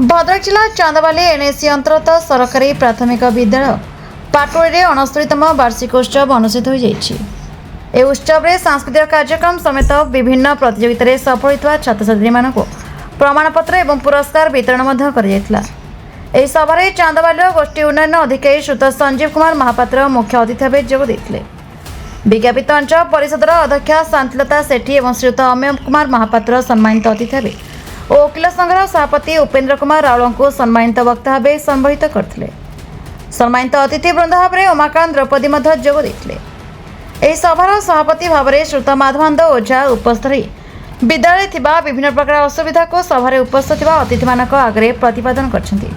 भद्रक जिला चांदवाली एनएसी अंतर्गत सरकारी प्राथमिक विद्यालय पाटोली 69तम वार्षिकोत्सव अनुष्ठित हो उत्सव में सांस्कृतिक कार्यक्रम समेत विभिन्न प्रतियोगिता सफल होता छात्र छात्री प्रमाणपत्र और पुरस्कार वितरण कर सभार चांदवाली गोष्ठी उन्नयन अधिकारी श्रुत संजीव कुमार महापात्र मुख्य अतिथि भाव जोगदे विज्ञापित अंचल परिषदर अध्यक्षा शांतिलता सेठी और श्रीयुत अमेय कुमार महापात्र सम्मानित अतिथि भाव और वकिल संघर सभापति उपेन्द्र कुमार रावल को सम्मानित वक्ता भाव संबोधित करते। सम्मानित अतिथि वृंद भाव में उमाकांत द्रौपदी जोगदे सभार सभापति भाव में श्रुत माधवानंद ओझा उपस्थित रही विद्यालय थिबा विभिन्न प्रकार असुविधा को सभारे उपस्थित अतिथि मानक आगे प्रतिपादन करछन्ति।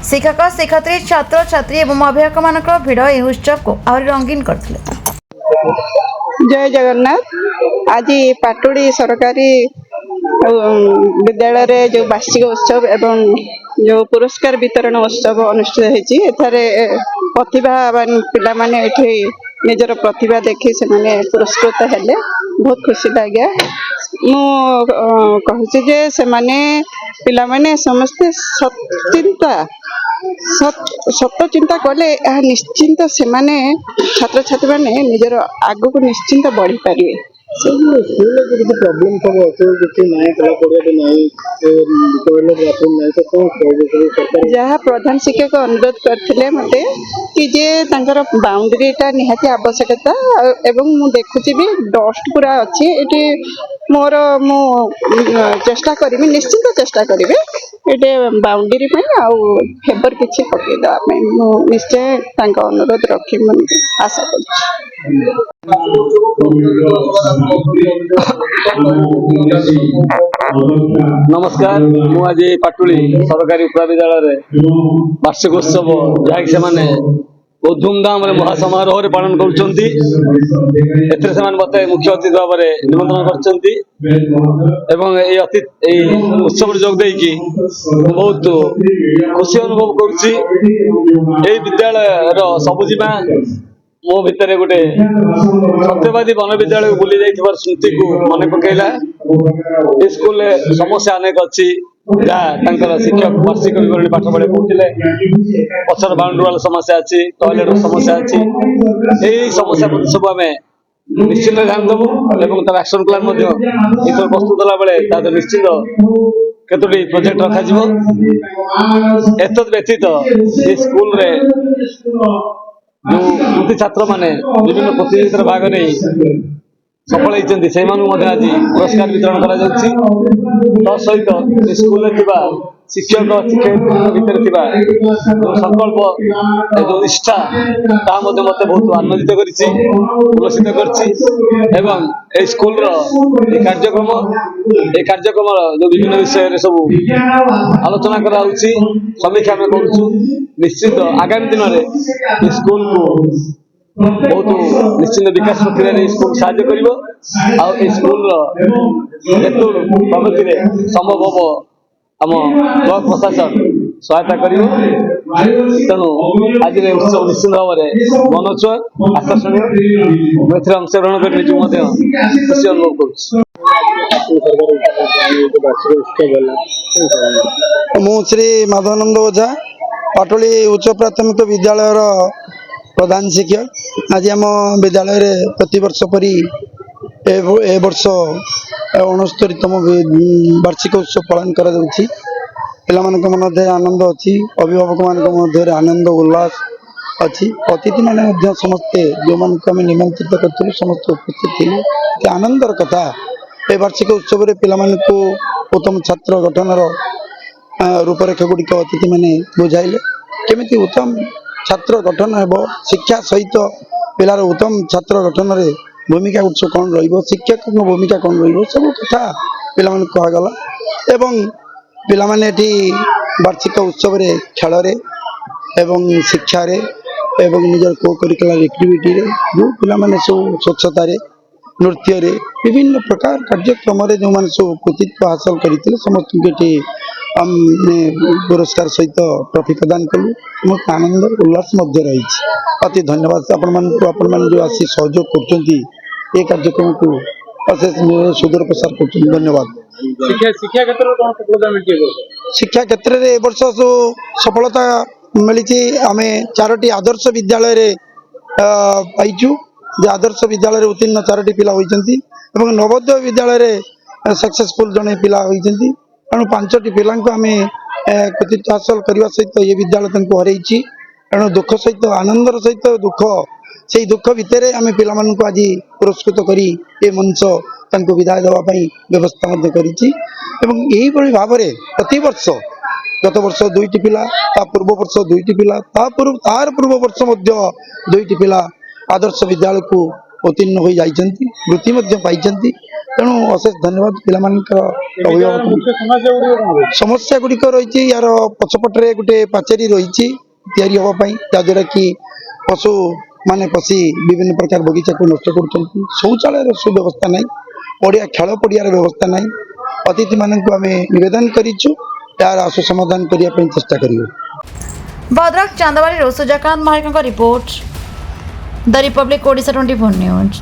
शिक्षक शिक्षयित्री छात्र छात्री एवं अभिभावक मानक भिड़ यह उत्सव को आहरी रंगीन करथिले। जय जगन्नाथ। आज पाटोड़ी सरकारी विद्यालय रे जो वार्षिक उत्सव एवं जो पुरस्कार वितरण उत्सव अनुष्ठित होती प्रतिभावान पिला माने एठी निजर प्रतिभा देखी से माने पुरस्कृत हेले बहुत खुशी लगे। मु कहूची जे से माने पिला माने समस्ते सत चिंता कले निश्चिंत से माने छात्र छात्री माने निजर आगु को निश्चिंत बढ़ी पारे। जहाँ प्रधान शिक्षक अनुरोध करते मते कि जे तांकर बाउंड्री टा निहाती आवश्यकता एवं मु देखुची भी डस्ट पूरा अच्छी एटी मोर मु चेष्टा करी निश्चिंत चेष्टा करी ये बाउंड्री आउ फेबर किसी पकई देवाई मु निश्चय अनुरोध रखी आशा कर। नमस्कार मु आज पाटोली सरकारी उप विद्यालय वार्षिकोत्सव जहाँकि से बहुत धूमधाम महासमारोह पालन कर मत मुख्य अतिथि भाव में निमंत्रण कर उत्सव जोग देकी बहुत खुशी अनुभव कर विद्यालय सबुजीमा मो भितर गोटे सत्यवादी वन विद्यालय बुली जाइथिबार स्मृति को मन पकेला। स्कूल समस्या अनेक अच्छी जहाँ शिक्षक वार्षिक विवरणी पाठ पढ़े पढ़ुले पचर बाउंड्री वाला समस्या अच्छी टॉयलेट समस्या अच्छी यही समस्या प्रति सब आम निश्चित ध्यान देवु और एक्शन प्लान प्रस्तुत कला बेले निश्चित कतोटी प्रोजेक्ट रखा एत व्यतीत स्कूल रे जो कृति छात्र माने विभिन्न प्रतियोगिता भाग नहीं सफल होती से आज पुरस्कार वितरण कर सहित स्कूल शिक्षक शिक्षयित्री भितर संकल्प जो निष्ठा मत बहुत आनंदित उल्लसित कर स्कूल कार्यक्रम जो विभिन्न विषय सब आलोचना कराउछि समीक्षा में करूँ निश्चित आगामी दिन में स्कूल को बहुत निश्चित विकास प्रक्रिया स्कूल साहाय्य कर स्कूल प्रगति में संभव हम आम ब्लॉक प्रशासन सहायता कर तेणु आज उत्सव निश्चित भाव में मनोज आकर्षणीय अंशग्रहण कर खुशी अनुभव कर श्री माधवानंद ओझा पाटोली उच्च प्राथमिक विद्यालय प्रधान शिक्षक आज आम विद्यालय प्रति वर्ष परी ए वर्ष 69तम वार्षिक उत्सव पालन कर मध्य आनंद अच्छी अभिभावक मान आनंद उल्लास अच्छी अतिथि मैंने समस्ते जो मान को निमंत्रित कर समस्त उपस्थित थे आनंदर कथा ए वार्षिक उत्सव को उत्तम छात्र गठन रूपरेखा गुड़िक अतिथि मैंने बुझाइले केमिति उत्तम छात्र गठन है शिक्षा सहित पिलार उत्तम छात्र गठन में भूमिका उत्सव कौन शिक्षक भूमिका कौन सब कथा पिला कहगला एवं पिला माने वार्षिक उत्सव खेल एवं शिक्षा एवं निजर को करिकुलर एक्टिविटी जो पिला माने सब स्वच्छता नृत्य विभिन्न प्रकार कार्यक्रम जो मैंने सब कृतित्व हासिल करते समस्त पुरस्कार सहित ट्रॉफी प्रदान कलु समस्त आनंद उल्लास रही। अति धन्यवाद आपण जो आसी सहयोग कर कार्यक्रम को अशेष सुदूर प्रसार कर धन्यवाद। शिक्षा क्षेत्र में कौन सफलता मिलती है? शिक्षा क्षेत्र में ए वर्ष जो सफलता मिली आम 4टी आदर्श विद्यालय रे पाइचु जे आदर्श विद्यालय रे उत्तीर्ण 4टी पिला होइचंती एवं नवोदय विद्यालय रे सक्सेसफुल जने पिला होइचंती तेणु 5टी पिला आम कृतित्व हासिल करने सहित ये विद्यालय तुमको हरई तेणु दुख सहित आनंदर सहित दुख से दुख भितर आम पिला आज पुरस्कृत करी ए मंच तांको विदाय देवाई व्यवस्था करी भाव में प्रति वर्ष गत वर्ष 2टी पिला ता पूर्व वर्ष 2टी पिला तार पूर्व वर्ष 2टी पिला आदर्श विद्यालय को उत्तीर्ण हो जाइछंती वृत्ति पाई तेणु अशेष धन्यवाद पिला समस्या गुड़िक रही यार पछपटे गोटे पाचेरी रही तैयारी हाँपाई जहाँद्वारा कि पशु माने पशि विभिन्न प्रकार बगीचा को नष्ट कर शौचालय सुव्यवस्था ना पड़िया खेल पड़ियार व्यवस्था ना अतिथि मानक आम नवेदन करूँ यार आशु समाधान करने चेष्टा करूँ। Bhadrak Chandbali Sujakant Maharik report the Republic Odisha 24 news.